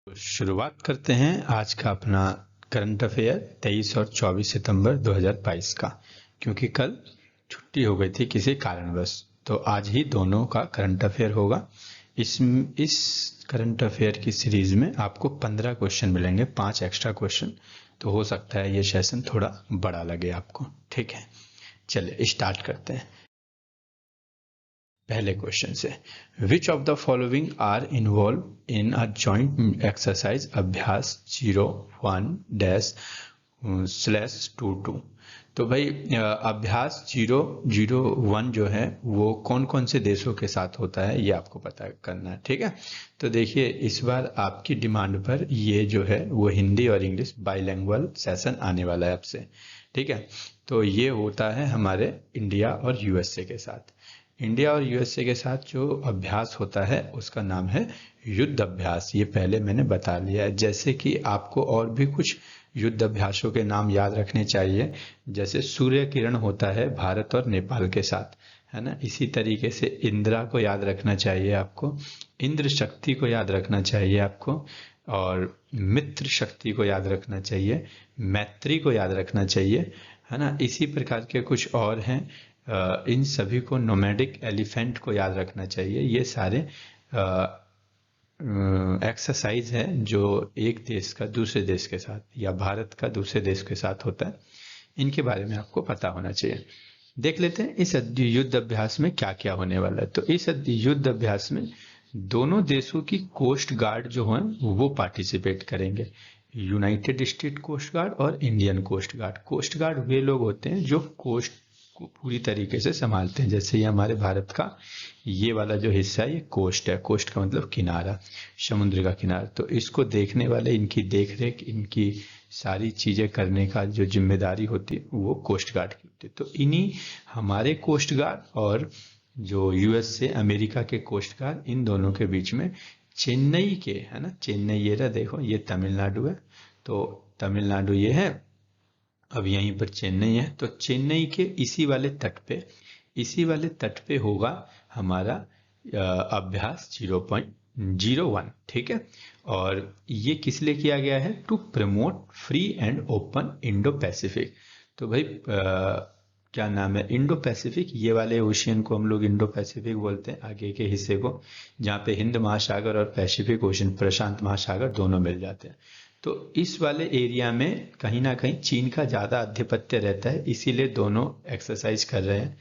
शुरुआत करते हैं आज का अपना करंट अफेयर 23 और 24 सितंबर 2022 का। क्योंकि कल छुट्टी हो गई थी किसी कारणवश, तो आज ही दोनों का करंट अफेयर होगा। इस करंट अफेयर की सीरीज में आपको 15 क्वेश्चन मिलेंगे, 5 एक्स्ट्रा क्वेश्चन। तो हो सकता है ये सेशन थोड़ा बड़ा लगे आपको। ठीक है, चलिए स्टार्ट करते हैं पहले क्वेश्चन से। Which of the following are involve in a joint exercise अभ्यास 01-/22। तो भाई अभ्यास 001 जो है वो कौन कौन से देशों के साथ होता है ये आपको पता करना है। ठीक है, तो देखिए इस बार आपकी डिमांड पर ये जो है वो हिंदी और इंग्लिश बाइलैंग्वेज सेशन आने वाला है आपसे। ठीक है, तो ये होता है हमारे इंडिया और यूएसए के साथ। इंडिया और यूएसए के साथ जो अभ्यास होता है उसका नाम है युद्ध अभ्यास। ये पहले मैंने बता लिया है। जैसे कि आपको और भी कुछ युद्ध अभ्यासों के नाम याद रखने चाहिए, जैसे सूर्य किरण होता है भारत और नेपाल के साथ, है ना। इसी तरीके से इंदिरा को याद रखना चाहिए आपको, इंद्र शक्ति को याद रखना चाहिए आपको, और मित्र शक्ति को याद रखना चाहिए, मैत्री को याद रखना चाहिए, है ना। इसी प्रकार के कुछ और हैं। इन सभी को नोमैडिक एलिफेंट को याद रखना चाहिए। ये सारे एक्सरसाइज है जो एक देश का दूसरे देश के साथ या भारत का दूसरे देश के साथ होता है। इनके बारे में आपको पता होना चाहिए। देख लेते हैं इस युद्ध अभ्यास में क्या क्या होने वाला है। तो इस युद्ध अभ्यास में दोनों देशों की कोस्ट गार्ड जो हैं वो पार्टिसिपेट करेंगे। यूनाइटेड स्टेट कोस्ट गार्ड और Indian coast guard. Coast guard वे लोग होते हैं जो कोस्ट को पूरी तरीके से संभालते हैं। जैसे ये हमारे भारत का ये वाला जो हिस्सा है ये कोस्ट है। कोस्ट का मतलब किनारा, समुद्र का किनारा। तो इसको देखने वाले, इनकी देख रेख, इनकी सारी चीजें करने का जो जिम्मेदारी होती है वो कोस्ट गार्ड की होती है। तो इन्हीं हमारे कोस्ट गार्ड और जो यूएस से अमेरिका के कोस्ट गार्ड, इन दोनों के बीच में चेन्नई के, है ना, चेन्नई ये रहा, देखो ये तमिलनाडु है, तो तमिलनाडु ये है, अब यहीं पर चेन्नई है। तो चेन्नई के इसी वाले तट पे होगा हमारा अभ्यास 0.01। ठीक है, और ये किस लिए किया गया है? To promote free and open Indo Pacific. तो भाई क्या नाम है, इंडो पैसिफिक, ये वाले ओशियन को हम लोग इंडो पैसिफिक बोलते हैं, आगे के हिस्से को, जहाँ पे हिंद महासागर और पैसिफिक ओशियन, प्रशांत महासागर दोनों मिल जाते हैं। तो इस वाले एरिया में कहीं ना कहीं चीन का ज़्यादा आधिपत्य रहता है, इसीलिए दोनों एक्सरसाइज कर रहे हैं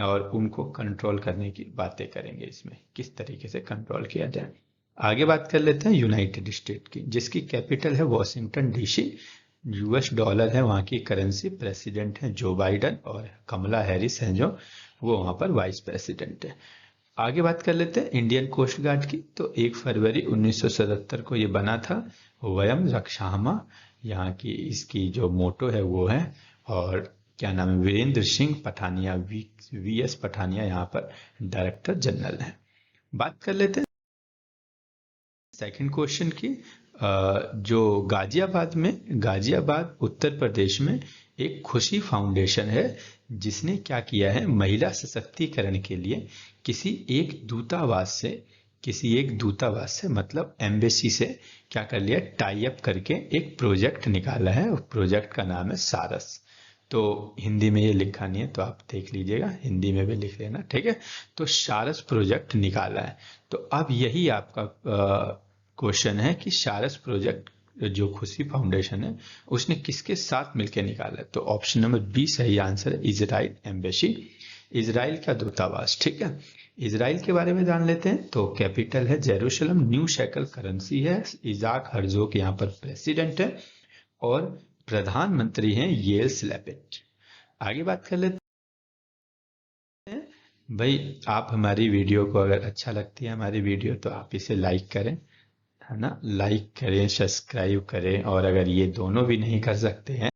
और उनको कंट्रोल करने की बातें करेंगे। इसमें किस तरीके से कंट्रोल किया जाए। आगे बात कर लेते हैं यूनाइटेड स्टेट की, जिसकी कैपिटल है वॉशिंगटन डीसी। यूएस डॉलर है वहाँ की करेंसी। प्रेसिडेंट है जो बाइडन, और कमला हैरिस हैं जो, वो वहाँ पर वाइस प्रेसिडेंट है। आगे बात कर लेते हैं इंडियन कोस्ट गार्ड की। तो 1 फरवरी 1977 को ये बना था। वयम रक्षामा यहाँ की इसकी जो मोटो है वो है। और क्या नाम है, वीरेंद्र सिंह पठानिया, वीएस पठानिया यहाँ पर डायरेक्टर जनरल है। बात कर लेते हैं सेकंड क्वेश्चन की। जो गाजियाबाद उत्तर प्रदेश में एक खुशी फाउंडेशन है, जिसने क्या किया है, महिला सशक्तिकरण के लिए किसी एक दूतावास से मतलब एम्बेसी से क्या कर लिया, टाई अप करके एक प्रोजेक्ट निकाला है। उस प्रोजेक्ट का नाम है सारस। तो हिंदी में ये लिखा नहीं है तो आप देख लीजिएगा, हिंदी में भी लिख लेना। ठीक है, तो सारस प्रोजेक्ट निकाला है। तो अब यही आपका क्वेश्चन है कि सारस प्रोजेक्ट जो खुशी फाउंडेशन है उसने किसके साथ मिलकर निकाला है। तो ऑप्शन नंबर बी सही आंसर है, इजराइल एम्बेसी, इजराइल का दूतावास। ठीक है, इजराइल के बारे में जान लेते हैं। तो कैपिटल है जेरूशलम, न्यू शेकल करेंसी है, इजाक हर्जोग यहाँ पर प्रेसिडेंट है, और प्रधानमंत्री हैं येल स्लैपेट। आगे बात कर लेते हैं। भाई आप हमारी वीडियो को, अगर अच्छा लगती है हमारी वीडियो, तो आप इसे लाइक करें, है ना, लाइक करें, सब्सक्राइब करें, और अगर ये दोनों भी नहीं कर सकते हैं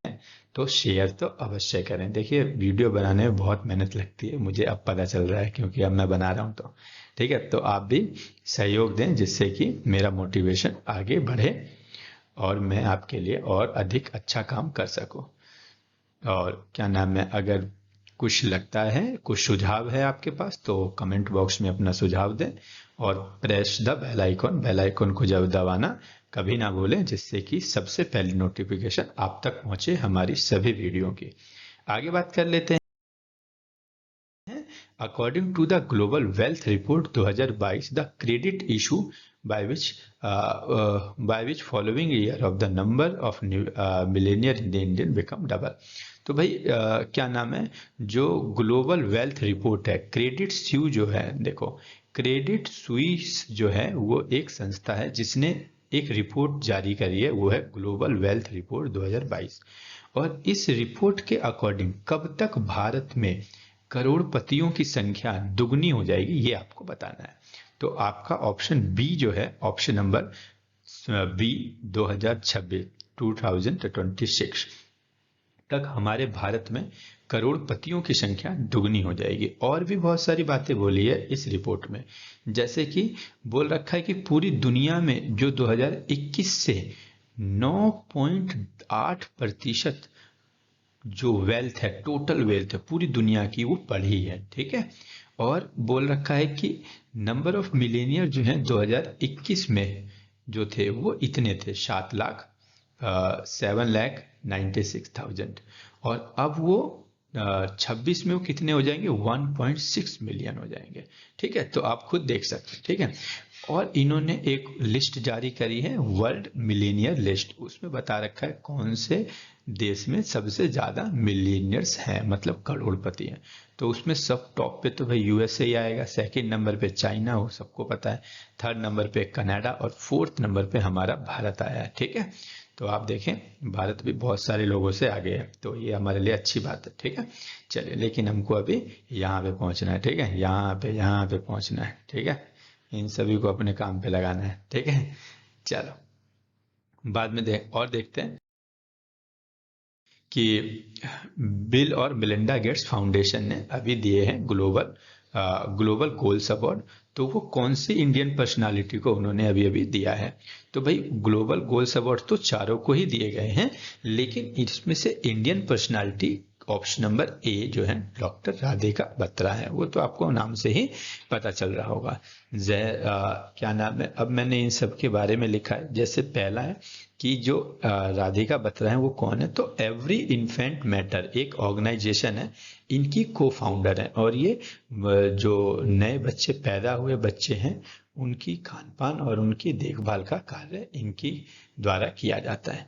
तो शेयर तो अवश्य करें। देखिए वीडियो बनाने में बहुत मेहनत लगती है, मुझे अब पता चल रहा है, क्योंकि अब मैं बना रहा हूँ। तो ठीक है, तो आप भी सहयोग दें जिससे कि मेरा मोटिवेशन आगे बढ़े और मैं आपके लिए और अधिक अच्छा काम कर सकूं। और क्या नाम है, अगर कुछ लगता है, कुछ सुझाव है आपके पास, तो कमेंट बॉक्स में अपना सुझाव दें, और press the bell icon, bell icon को जब दबाना कभी ना भूलें, जिससे कि सबसे पहली नोटिफिकेशन आप तक पहुंचे हमारी सभी वीडियो की। आगे बात कर लेते हैं। According to the Global Wealth Report 2022, the credit issue by which following year of the number of millionaire in the Indian become double। तो भाई क्या नाम है, जो ग्लोबल वेल्थ रिपोर्ट है, क्रेडिट स्यू जो है, देखो क्रेडिट स्विस जो है वो एक संस्था है जिसने एक रिपोर्ट जारी करी है, वो है ग्लोबल वेल्थ रिपोर्ट 2022। और इस रिपोर्ट के अकॉर्डिंग कब तक भारत में करोड़पतियों की संख्या दुगनी हो जाएगी, ये आपको बताना है। तो आपका ऑप्शन बी जो है, ऑप्शन नंबर बी 2026 तक हमारे भारत में करोड़पतियों की संख्या दुगनी हो जाएगी। और भी बहुत सारी बातें बोली है इस रिपोर्ट में, जैसे कि बोल रखा है कि पूरी दुनिया में जो 2021 से 9.8% जो वेल्थ है, टोटल वेल्थ है पूरी दुनिया की, वो बढ़ी है। ठीक है, और बोल रखा है कि नंबर ऑफ मिलेनियर जो है 2021 में जो थे वो इतने थे 7,96,000, और अब वो 26 में वो कितने हो जाएंगे, 1.6 मिलियन हो जाएंगे। ठीक है, तो आप खुद देख सकते हैं। ठीक है, और इन्होंने एक लिस्ट जारी करी है, वर्ल्ड मिलेनियर लिस्ट, उसमें बता रखा है कौन से देश में सबसे ज्यादा मिलेनियर्स हैं, मतलब करोड़पति हैं। तो उसमें सब टॉप पे तो भाई यूएसए ही आएगा, सेकंड नंबर पे चाइना, वो सबको पता है, थर्ड नंबर पे कनाडा, और फोर्थ नंबर पे हमारा भारत आया है। ठीक है, तो आप देखें भारत भी बहुत सारे लोगों से आगे है, तो ये हमारे लिए अच्छी बात है। ठीक है, चलिए, लेकिन हमको अभी यहाँ पे पहुंचना है। ठीक है, यहाँ पे पहुंचना है। ठीक है, इन सभी को अपने काम पे लगाना है। ठीक है, चलो बाद में देखते हैं कि बिल और मिलिंडा गेट्स फाउंडेशन ने अभी दिए हैं ग्लोबल गोल्स अवार्ड। तो वो कौन सी इंडियन पर्सनालिटी को उन्होंने अभी अभी दिया है? तो भाई ग्लोबल गोल्स अवार्ड तो चारों को ही दिए गए हैं, लेकिन इसमें से इंडियन पर्सनालिटी ऑप्शन नंबर ए जो है डॉक्टर राधिका बत्रा है। वो तो आपको नाम से ही पता चल रहा होगा। क्या नाम है, अब मैंने इन सब के बारे में लिखा है। जैसे पहला है कि जो राधिका बत्रा है वो कौन है, तो एवरी इन्फेंट मैटर एक ऑर्गेनाइजेशन है, इनकी को फाउंडर है। और ये जो नए बच्चे पैदा हुए बच्चे हैं उनकी खान पान और उनकी देखभाल का कार्य इनकी द्वारा किया जाता है।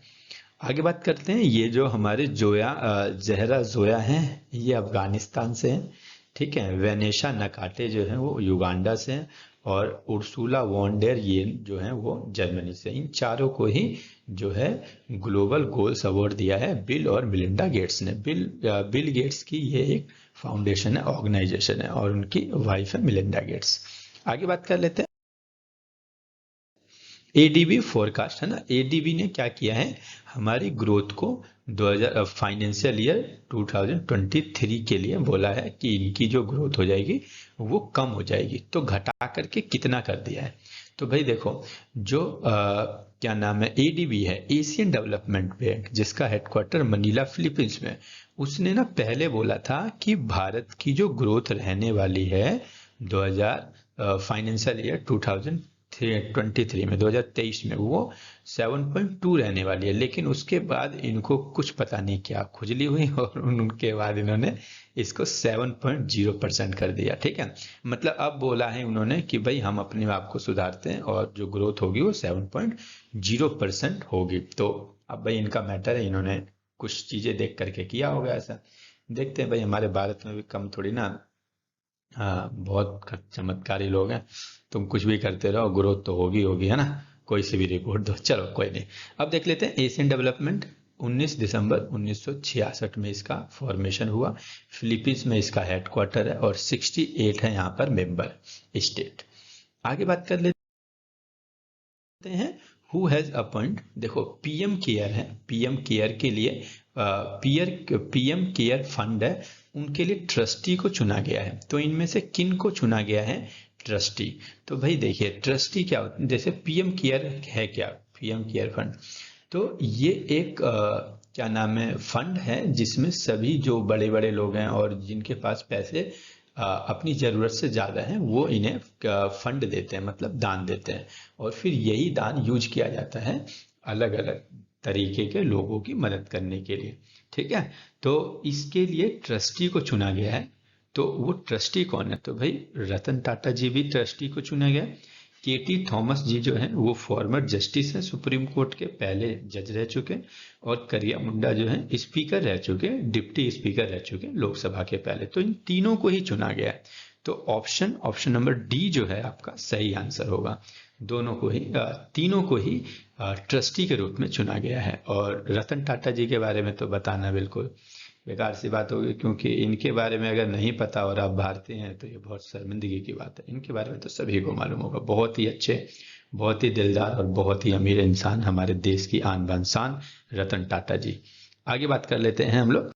आगे बात करते हैं, ये जो हमारे जहरा जोया हैं ये अफगानिस्तान से हैं। ठीक है, वेनेशा नकाटे जो है वो युगांडा से हैं, और उर्सुला वॉन्डेर ये जो है वो जर्मनी से। इन चारों को ही जो है ग्लोबल गोल्स अवार्ड दिया है बिल और मिलिंडा गेट्स ने। बिल गेट्स की ये एक फाउंडेशन है, ऑर्गेनाइजेशन है, और उनकी वाइफ है मिलिंडा गेट्स। आगे बात कर लेते हैं, एडीबी फोरकास्ट है ना, एडीबी ने क्या किया है, हमारी ग्रोथ को 2000 फाइनेंशियल ईयर 2023 के लिए बोला है कि इनकी जो ग्रोथ हो जाएगी वो कम हो जाएगी। तो घटा करके कितना कर दिया है? तो भाई देखो, जो क्या नाम है, एडीबी है, एशियन डेवलपमेंट बैंक, जिसका हेडक्वार्टर मनीला फिलीपींस में, उसने ना पहले बोला था कि भारत की जो ग्रोथ रहने वाली है 2000 फाइनेंशियल ईयर 2023 में, 2023 में वो 7.2 रहने वाली है। लेकिन उसके बाद इनको कुछ पता नहीं क्या खुजली हुई और उनके बाद इन्होंने इसको 7.0% कर दिया। ठीक है, मतलब अब बोला है उन्होंने कि भाई हम अपने आप को सुधारते हैं और जो ग्रोथ होगी वो 7.0% होगी। तो अब भाई इनका मैटर है, इन्होंने कुछ चीजें देख करके किया होगा ऐसा। देखते हैं भाई, हमारे भारत में भी कम थोड़ी ना, हाँ बहुत चमत्कारी लोग हैं। तुम कुछ भी करते रहो, ग्रोथ तो होगी होगी, है ना, कोई सी भी रिपोर्ट दो। चलो कोई नहीं, अब देख लेते हैं एशियन डेवलपमेंट। 19 दिसंबर 1966 में इसका फॉर्मेशन हुआ। फिलीपींस में इसका हेडक्वार्टर है और 68 है यहाँ पर मेंबर स्टेट। आगे बात कर लेते हैं, हु हैज अपॉइंट। देखो पीएम केयर है, पीएम केयर के लिए पीएम केयर फंड है, उनके लिए ट्रस्टी को चुना गया है। तो इनमें से किन को चुना गया है? ट्रस्टी। तो भाई देखिए ट्रस्टी क्या होता है, जैसे पीएम केयर है क्या, पीएम केयर फंड, तो ये एक क्या नाम है, फंड है जिसमें सभी जो बड़े बड़े लोग हैं और जिनके पास पैसे अपनी ज़रूरत से ज़्यादा हैं वो इन्हें फंड देते हैं, मतलब दान देते हैं, और फिर यही दान यूज किया जाता है अलग अलग तरीके के लोगों की मदद करने के लिए। ठीक है, तो इसके लिए ट्रस्टी को चुना गया है। तो वो ट्रस्टी कौन है? तो भाई रतन टाटा जी भी ट्रस्टी को चुना गया। केटी थॉमस जी जो हैं वो फॉर्मर जस्टिस हैं, सुप्रीम कोर्ट के पहले जज रह चुके, और करिया मुंडा जो हैं स्पीकर रह चुके, डिप्टी स्पीकर रह चुके लोकसभा के पहले। तो इन तीनों को ही चुना गया है। तो ऑप्शन नंबर डी जो है आपका सही आंसर होगा। दोनों को ही तीनों को ही ट्रस्टी के रूप में चुना गया है। और रतन टाटा जी के बारे में तो बताना बिल्कुल बेकार सी बात होगी, क्योंकि इनके बारे में अगर नहीं पता और आप भारतीय हैं तो ये बहुत शर्मिंदगी की बात है। इनके बारे में तो सभी को मालूम होगा। बहुत ही अच्छे, बहुत ही दिलदार और बहुत ही अमीर इंसान, हमारे देश की आन बान शान रतन टाटा जी। आगे बात कर लेते हैं हम लोग।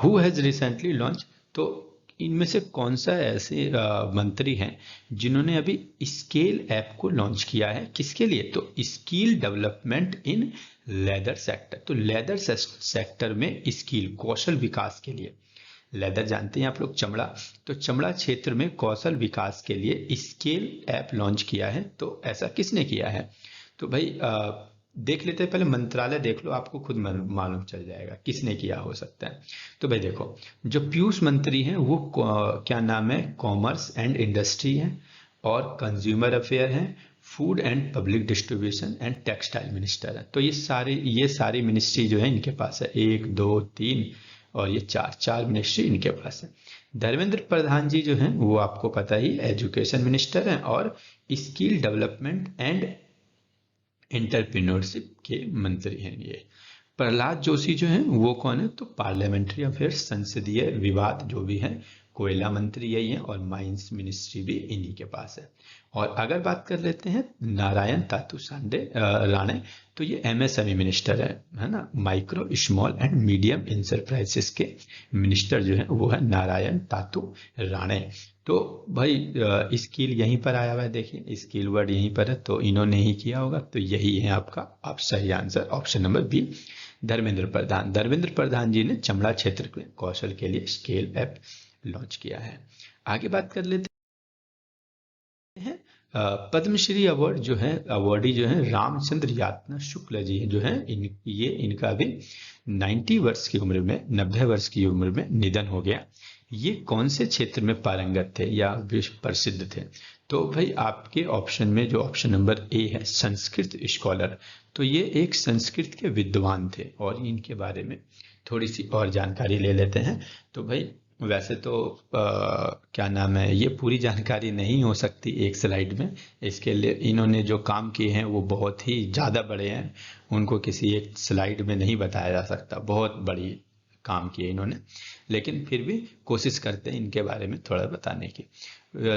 हु हैज रिसेंटली लॉन्च, तो इनमें से कौन सा ऐसे मंत्री हैं जिन्होंने अभी स्केल ऐप को लॉन्च किया है? किसके लिए? तो skill development in leather sector. तो लेदर सेक्टर में स्किल, कौशल विकास के लिए। लेदर जानते हैं आप लोग, चमड़ा। तो चमड़ा क्षेत्र में कौशल विकास के लिए स्केल ऐप लॉन्च किया है। तो ऐसा किसने किया है? तो भाई देख लेते हैं, पहले मंत्रालय देख लो, आपको खुद मालूम चल जाएगा किसने किया हो सकता है। तो भाई देखो, जो पीयूष मंत्री हैं वो क्या नाम है, कॉमर्स एंड इंडस्ट्री हैं, और कंज्यूमर अफेयर हैं, food and public distribution and textile minister है। तो ये सारी मिनिस्ट्री जो है इनके पास है, 1 2 3 और ये चार मिनिस्ट्री इनके पास है। धर्मेंद्र प्रधान जी जो हैं वो आपको पता ही एजुकेशन मिनिस्टर हैं और स्किल डेवलपमेंट एंड एंटरप्रेन्योरशिप के मंत्री हैं ये। प्रहलाद जोशी जो हैं वो कौन है? तो पार्लियामेंट्री अफेयर्स, संसदीय विवाद जो भी है, कोयला मंत्री यही है, और माइंस मिनिस्ट्री भी इन्हीं के पास है। और अगर बात कर लेते हैं नारायण तातू राणे, तो ये एमएसएमई मिनिस्टर है ना, micro small and medium enterprises के मिनिस्टर जो है वो है नारायण तातू राणे। तो भाई स्किल यहीं पर आया हुआ है, देखिए स्किल वर्ड यहीं पर है, तो इन्होंने ही किया होगा। तो यही है आपका आप सही answer, option number B, Dharmendra Pradhan ji ने चमड़ा क्षेत्र के कौशल के लिए स्केल ऐप लॉन्च किया है। आगे बात कर लेते हैं पद्मश्री अवार्ड जो है, अवार्डी जो है रामचंद्र यातना शुक्ल जी जो है, ये इनका भी 90 वर्ष की उम्र में, 90 वर्ष की उम्र में निधन हो गया। ये कौन से क्षेत्र में पारंगत थे या विश्व प्रसिद्ध थे? तो भाई आपके ऑप्शन में जो ऑप्शन नंबर ए है, संस्कृत स्कॉलर, तो ये एक संस्कृत के विद्वान थे, और इनके बारे में थोड़ी सी और जानकारी ले लेते हैं। तो भाई वैसे तो क्या नाम है, ये पूरी जानकारी नहीं हो सकती एक स्लाइड में, इसके लिए इन्होंने जो काम किए हैं वो बहुत ही ज़्यादा बड़े हैं, उनको किसी एक स्लाइड में नहीं बताया जा सकता, बहुत बड़ी काम किए इन्होंने। लेकिन फिर भी कोशिश करते हैं इनके बारे में थोड़ा बताने की।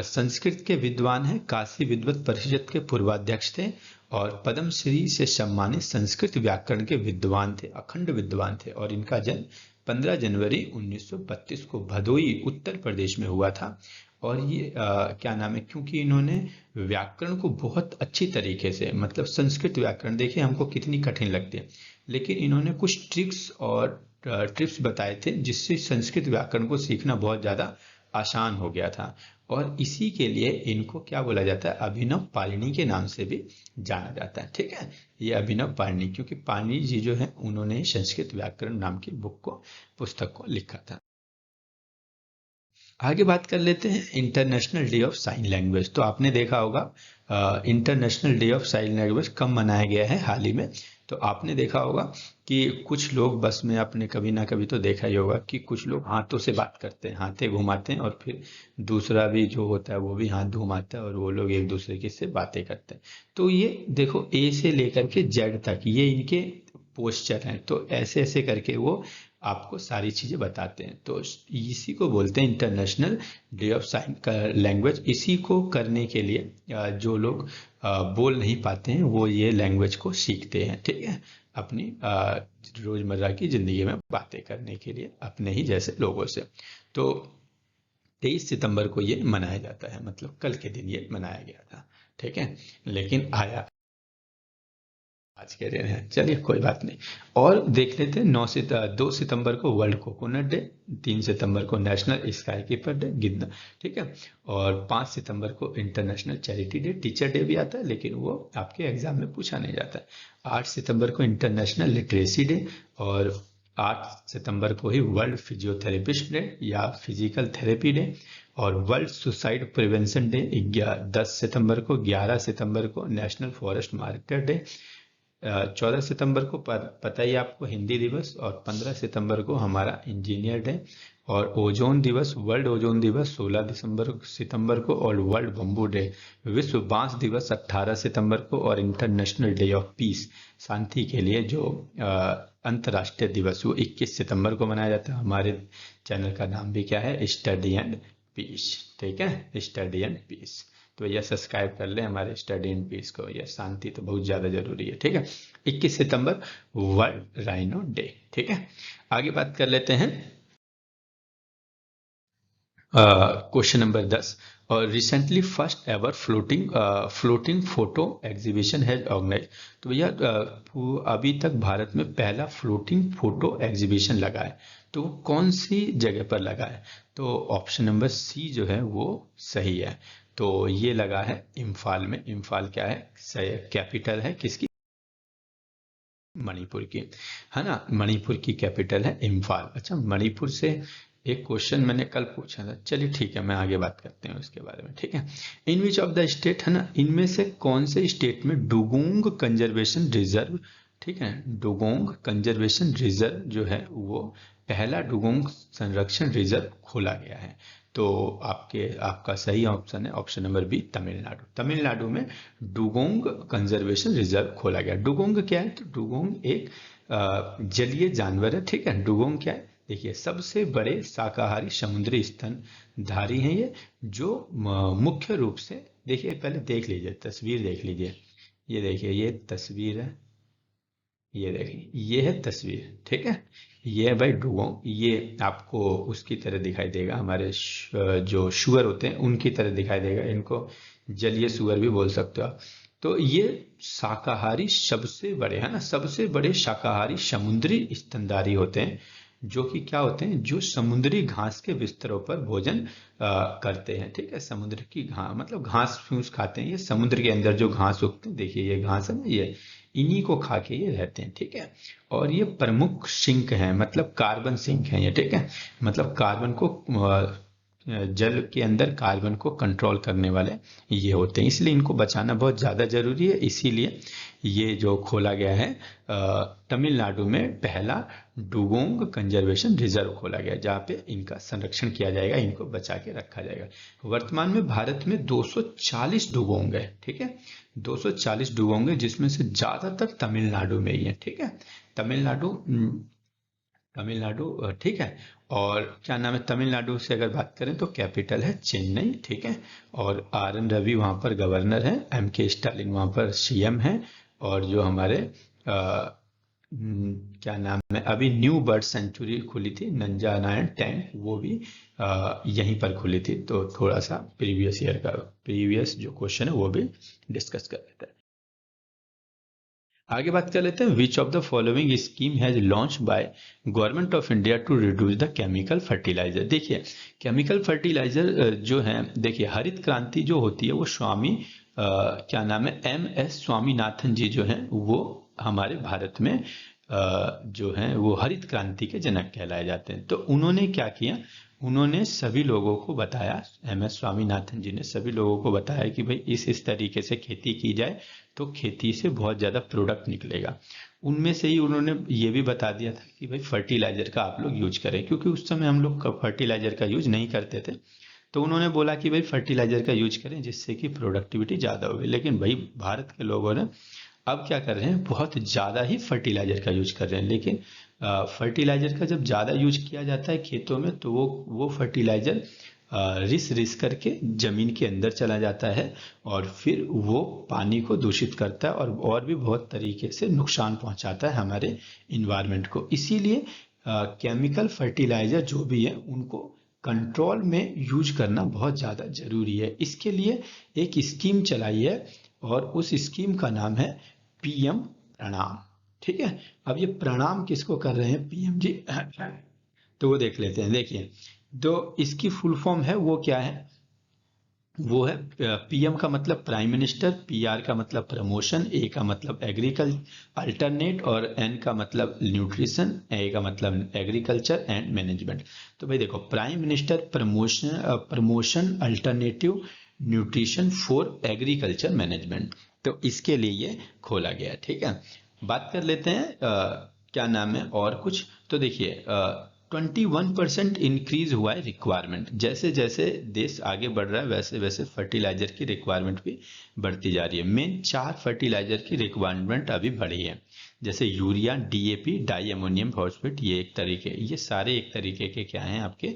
संस्कृत के विद्वान हैं, काशी विद्वत परिषद के पूर्वाध्यक्ष थे, और पद्मश्री से सम्मानित संस्कृत व्याकरण के विद्वान थे, अखंड विद्वान थे, और इनका जन्म 15 जनवरी 1932 को भदोई उत्तर प्रदेश में हुआ था। और ये क्या नाम है, क्योंकि इन्होंने व्याकरण को बहुत अच्छी तरीके से, मतलब संस्कृत व्याकरण देखिए हमको कितनी कठिन लगती है, लेकिन इन्होंने कुछ ट्रिक्स और टिप्स बताए थे जिससे संस्कृत व्याकरण को सीखना बहुत ज़्यादा आसान हो गया था। और इसी के लिए इनको क्या बोला जाता है, अभिनव पाणिनि के नाम से भी जाना जाता है। ठीक है, ये अभिनव पाणिनि, क्योंकि पाणिनि जी जो है उन्होंने संस्कृत व्याकरण नाम की पुस्तक को लिखा था। आगे बात कर लेते हैं international day of sine language. तो आपने देखा होगा international day of sine language कब मनाया गया है हाल ही में। तो आपने देखा होगा कि कुछ लोग बस में, आपने कभी ना कभी तो देखा ही होगा कि कुछ लोग हाथों से बात करते हैं, हाथे घुमाते हैं, और फिर दूसरा भी जो होता है वो भी हाथ घुमाता है, और वो लोग एक दूसरे के से बातें करते हैं। तो ये देखो ए से लेकर के जेड तक ये इनके पोस्चर हैं। तो ऐसे ऐसे करके वो आपको सारी चीजें बताते हैं। तो इसी को बोलते हैं international day of sine language. इसी को करने के लिए जो लोग बोल नहीं पाते हैं वो ये लैंग्वेज को सीखते हैं। ठीक है, अपनी रोजमर्रा की जिंदगी में बातें करने के लिए अपने ही जैसे लोगों से। तो 23 सितंबर को ये मनाया जाता है, मतलब कल के दिन ये मनाया गया था। ठीक है, लेकिन आया आज के दिन है, चलिए कोई बात नहीं। और देख लेते हैं 2 सितंबर को वर्ल्ड कोकोनट डे, 3 सितंबर को नेशनल स्काई कीपर डे, गिद्ध, ठीक है। और 5 सितंबर को international charity day, teacher day भी आता है लेकिन वो आपके एग्जाम में पूछा नहीं जाता है। 8 सितंबर को इंटरनेशनल लिटरेसी डे, और 8 सितंबर को ही वर्ल्ड फिजियोथेरेपिस्ट डे या फिजिकल थेरेपी डे, और वर्ल्ड सुसाइड प्रिवेंशन डे 10 सितंबर को। 11 सितंबर को नेशनल फॉरेस्ट मार्केटर डे, 14 सितंबर को पता ही आपको हिंदी दिवस, और 15 सितंबर को हमारा इंजीनियर डे, और ओजोन दिवस, वर्ल्ड ओजोन दिवस 16 सितंबर को, और वर्ल्ड बम्बू डे, विश्व बांस दिवस 18 सितंबर को, और इंटरनेशनल डे ऑफ पीस, शांति के लिए जो अंतर्राष्ट्रीय दिवस, वो 21 सितंबर को मनाया जाता है। हमारे चैनल का नाम भी क्या है, स्टडी एंड पीस, ठीक है, स्टडी एंड पीस। तो यह सब्सक्राइब कर ले हमारे स्टडी एंड पीस को, यह शांति तो बहुत ज्यादा जरूरी है, ठीक है। 21 सितंबर वर्ल्ड राइनो डे, ठीक है। आगे बात कर लेते हैं क्वेश्चन नंबर 10। और recently first ever floating photo exhibition has organise. तो भैया अभी तक भारत में पहला फ्लोटिंग फोटो एग्जीबिशन लगा है, तो वो कौन सी जगह पर लगा है? तो ऑप्शन नंबर सी जो है वो सही है। तो ये लगा है इम्फाल में। इम्फाल क्या है, कैपिटल है किसकी, मणिपुर की, है ना, मणिपुर की कैपिटल है इम्फाल। अच्छा, मणिपुर से एक क्वेश्चन मैंने कल पूछा था, चलिए ठीक है, मैं आगे बात करते हैं उसके बारे में, ठीक है। इन विच ऑफ द स्टेट, है ना, इनमें से कौन से स्टेट में डुगोंग कंजर्वेशन रिजर्व, ठीक है, डुगोंग कंजर्वेशन रिजर्व जो है वो पहला डुगोंग संरक्षण रिजर्व खोला गया है? तो आपका सही ऑप्शन है option number B, Tamil Nadu. Tamil Nadu में डुगोंग कंजर्वेशन रिजर्व खोला गया। डुगोंग क्या है? तो डुगोंग एक जलीय जानवर है, ठीक है। डुगोंग क्या है, देखिए, सबसे बड़े शाकाहारी समुद्री स्तनधारी हैं ये, जो मुख्य रूप से, देखिए पहले देख लीजिए, तस्वीर देख लीजिए, ये देखिए, ये तस्वीर है, ये देखिए, ये है तस्वीर, ठीक है। ये है भाई डुगोंग, ये आपको उसकी तरह दिखाई देगा, हमारे जो शुअर होते हैं उनकी तरह दिखाई देगा, इनको जलीय सुअर भी बोल सकते हो आप। तो ये शाकाहारी सबसे बड़े, है ना, सबसे बड़े शाकाहारी समुद्री स्तनधारी होते हैं, जो कि क्या होते हैं, जो समुद्री घास के बिस्तरों पर भोजन करते हैं, ठीक है। समुद्र की घास मतलब घास फूस खाते हैं, ये समुद्र के अंदर जो घास उगते हैं, देखिए ये घास है ना, ये इन्हीं को खा के ये रहते हैं, ठीक है। और ये प्रमुख सिंक हैं, मतलब कार्बन सिंक हैं ये, ठीक है, मतलब कार्बन को जल के अंदर कार्बन को कंट्रोल करने वाले ये होते हैं, इसलिए इनको बचाना बहुत ज़्यादा जरूरी है। इसीलिए ये जो खोला गया है तमिलनाडु में पहला डुगोंग कंजर्वेशन रिजर्व खोला गया, जहाँ पे इनका संरक्षण किया जाएगा, इनको बचा के रखा जाएगा। वर्तमान में भारत में 240 डुगोंग है, ठीक है, 240 डुगोंग है, जिसमें से ज्यादातर तमिलनाडु में ही है, ठीक है। तमिलनाडु तमिलनाडु ठीक है। और क्या नाम है, तमिलनाडु से अगर बात करें तो कैपिटल है चेन्नई, ठीक है। और आर एन रवि वहाँ पर गवर्नर है, एम के स्टालिन वहाँ पर सीएम है, और जो हमारे क्या नाम है, अभी न्यू बर्ड सेंचुरी खुली थी नंजा नारायण टैंक, वो भी यहीं पर खुली थी। तो थोड़ा सा प्रीवियस ईयर का प्रीवियस जो क्वेश्चन है वो भी डिस्कस कर लेते हैं। आगे बात कर लेते हैं, which of the following scheme has launch by government of India to reduce the chemical fertiliser. देखिए, केमिकल फर्टिलाइजर जो है, देखिए हरित क्रांति जो होती है वो स्वामी क्या नाम है, MS स्वामीनाथन जी जो हैं वो हमारे भारत में जो हैं वो हरित क्रांति के जनक कहलाए जाते हैं। तो उन्होंने क्या किया, उन्होंने सभी लोगों को बताया, MS स्वामीनाथन जी ने सभी लोगों को बताया कि भाई इस तरीके से खेती की जाए तो खेती से बहुत ज़्यादा प्रोडक्ट निकलेगा। उनमें से ही उन्होंने ये भी बता दिया था कि भाई फर्टिलाइजर का आप लोग यूज करें, क्योंकि उस समय हम लोग फर्टिलाइजर का यूज नहीं करते थे। तो उन्होंने बोला कि भाई फर्टिलाइजर का यूज करें जिससे कि प्रोडक्टिविटी ज़्यादा होगी। लेकिन भाई भारत के लोगों ने अब क्या कर रहे हैं, बहुत ज़्यादा ही फर्टिलाइजर का यूज कर रहे हैं। लेकिन फर्टिलाइजर का जब ज़्यादा यूज किया जाता है खेतों में, तो वो फर्टिलाइजर रिस करके जमीन के अंदर चला जाता है, और फिर वो पानी को दूषित करता है, और भी बहुत तरीके से नुकसान पहुंचाता है हमारे इन्वायरमेंट को। इसीलिए केमिकल फर्टिलाइजर जो भी है उनको कंट्रोल में यूज करना बहुत ज़्यादा जरूरी है। इसके लिए एक स्कीम चलाई है, और उस स्कीम का नाम है PM प्रणाम। ठीक है, अब ये प्रणाम किसको कर रहे हैं पीएम जी, तो वो देख लेते हैं। देखिए, तो इसकी फुल फॉर्म है वो क्या है, वो है पीएम का मतलब प्राइम मिनिस्टर, पीआर का मतलब प्रमोशन, ए का मतलब एग्रीकल अल्टरनेट और एन का मतलब न्यूट्रिशन, ए का मतलब एग्रीकल्चर एंड मैनेजमेंट। तो भाई देखो, prime minister promotion alternative nutrition for agriculture management, तो इसके लिए ये खोला गया। ठीक है, बात कर लेते हैं क्या नाम है और कुछ। तो देखिए 21% इंक्रीज हुआ है रिक्वायरमेंट। जैसे जैसे देश आगे बढ़ रहा है वैसे वैसे फर्टिलाइजर की रिक्वायरमेंट भी बढ़ती जा रही है। मेन 4 फर्टिलाइजर की रिक्वायरमेंट अभी बढ़ी है, जैसे urea, DAP, di ammonium phosphate. ये सारे एक तरीके के क्या हैं आपके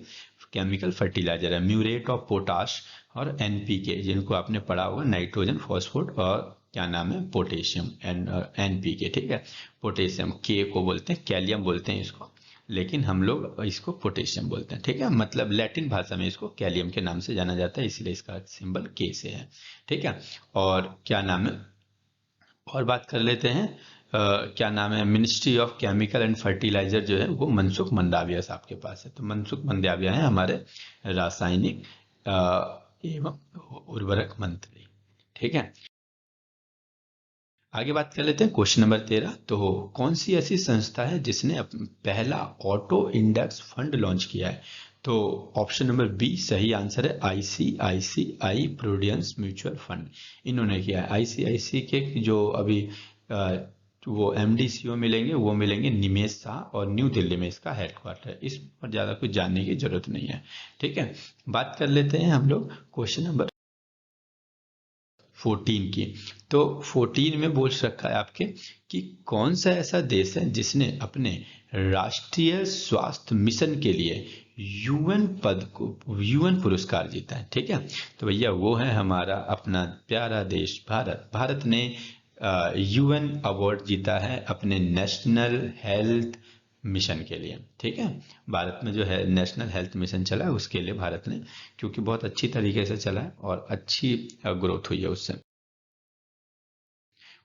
केमिकल फर्टिलाइजर है। म्यूरेट ऑफ पोटाश और एनपीके, जिनको आपने पढ़ा होगा, नाइट्रोजन, फॉस्फोट और क्या नाम है पोटेशियम, एनपीके। ठीक है, पोटेशियम के को बोलते हैं, कैलियम बोलते हैं इसको, लेकिन हम लोग इसको पोटेशियम बोलते हैं। ठीक है, मतलब लैटिन भाषा में इसको कैलियम के नाम से जाना जाता है, इसलिए इसका सिंबल के से है। ठीक है, और क्या नाम है, और बात कर लेते हैं क्या नाम है, ministry of chemical and fertiliser जो है वो मनसुख मंडाविया साहब के पास है। तो मनसुख मंडाविया है हमारे रासायनिक एवं उर्वरक मंत्री। ठीक है, आगे बात कर लेते हैं क्वेश्चन नंबर 13। तो कौन सी ऐसी संस्था है जिसने पहला ऑटो इंडेक्स फंड लॉन्च किया है? तो ऑप्शन नंबर बी सही आंसर है, आईसीआईसीआई प्रूडेंस म्यूचुअल फंड, इन्होंने किया है। आईसीआईसी के जो अभी वो एमडी सीईओ मिलेंगे, वो मिलेंगे निमेश शाह, और न्यू दिल्ली में इसका हेडक्वार्टर है। इस पर ज़्यादा कुछ जानने की जरूरत नहीं है। ठीक है, बात कर लेते हैं हम लोग क्वेश्चन नंबर 14 की। तो 14 में बोल रखा है आपके कि कौन सा ऐसा देश है जिसने अपने राष्ट्रीय स्वास्थ्य मिशन के लिए यूएन पुरस्कार जीता है। ठीक है, तो भैया वो है हमारा अपना प्यारा देश भारत। भारत ने यूएन अवार्ड जीता है अपने नेशनल हेल्थ मिशन के लिए। ठीक है, भारत में जो है नेशनल हेल्थ मिशन चला है उसके लिए भारत ने, क्योंकि बहुत अच्छी तरीके से चला है और अच्छी ग्रोथ हुई है उससे।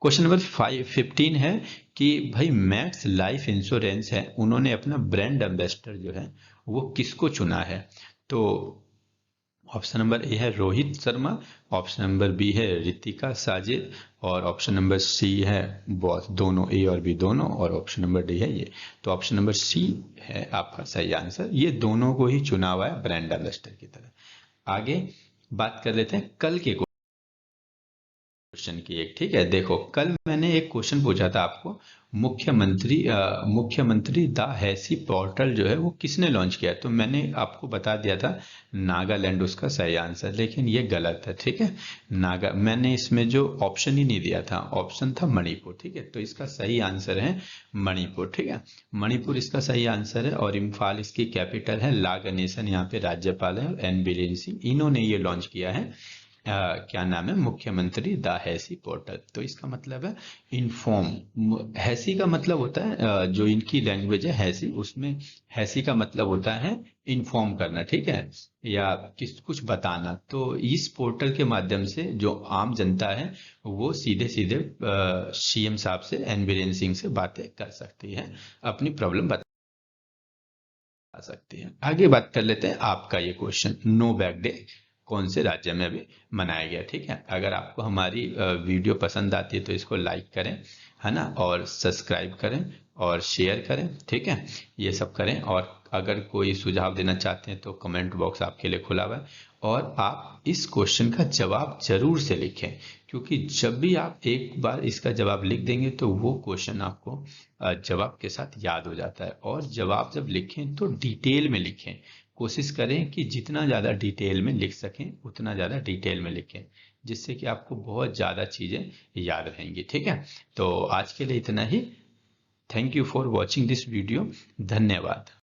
क्वेश्चन नंबर 15 है कि भाई मैक्स लाइफ इंश्योरेंस है, उन्होंने अपना ब्रांड एम्बेसडर जो है वो किसको चुना है? तो ऑप्शन नंबर ए है Rohit Sharma, option number B है रितिका साजिद, और ऑप्शन नंबर सी है बॉस, दोनों ए और बी दोनों, और ऑप्शन नंबर डी है ये। तो ऑप्शन नंबर सी है आपका सही आंसर, ये दोनों को ही चुना हुआ है ब्रांड एम्बेसडर की तरह। आगे बात कर लेते हैं कल के क्वेश्चन की एक। ठीक है, देखो कल मैंने एक क्वेश्चन पूछा था आपको, मुख्यमंत्री द हैसी पोर्टल जो है वो किसने लॉन्च किया? तो मैंने आपको बता दिया था नागालैंड उसका सही आंसर, लेकिन ये गलत है। ठीक है, मैंने इसमें जो ऑप्शन ही नहीं दिया था, ऑप्शन था मणिपुर। ठीक है, तो इसका सही आंसर है मणिपुर। ठीक है, मणिपुर इसका सही आंसर है, और इम्फाल इसकी कैपिटल है। ला गणेशन यहाँ पे राज्यपाल है, एन बीरेन सिंह, इन्होंने ये लॉन्च किया है। क्या नाम है, मुख्यमंत्री द हैसी पोर्टल। तो इसका मतलब है इन्फॉर्म। हैसी का मतलब होता है जो इनकी लैंग्वेज है हैसी, उसमें हैसी का मतलब होता है इन्फॉर्म करना। ठीक है, या कुछ बताना। तो इस पोर्टल के माध्यम से जो आम जनता है वो सीधे सीधे सीएम साहब से, एन बीरेन सिंह से बातें कर सकती है, अपनी प्रॉब्लम बता सकती है। आगे बात कर लेते हैं आपका ये क्वेश्चन, नो बैग डे कौन से राज्य में अभी मनाया गया? ठीक है, अगर आपको हमारी वीडियो पसंद आती है तो इसको लाइक करें, है ना, और सब्सक्राइब करें और शेयर करें। ठीक है, ये सब करें, और अगर कोई सुझाव देना चाहते हैं तो कमेंट बॉक्स आपके लिए खुला हुआ है, और आप इस क्वेश्चन का जवाब जरूर से लिखें, क्योंकि जब भी आप एक बार इसका जवाब लिख देंगे तो वो क्वेश्चन आपको जवाब के साथ याद हो जाता है। और जवाब जब लिखें तो डिटेल में लिखें, कोशिश करें कि जितना ज़्यादा डिटेल में लिख सकें उतना ज़्यादा डिटेल में लिखें, जिससे कि आपको बहुत ज़्यादा चीज़ें याद रहेंगी। ठीक है, तो आज के लिए इतना ही। Thank you for watching this video. धन्यवाद।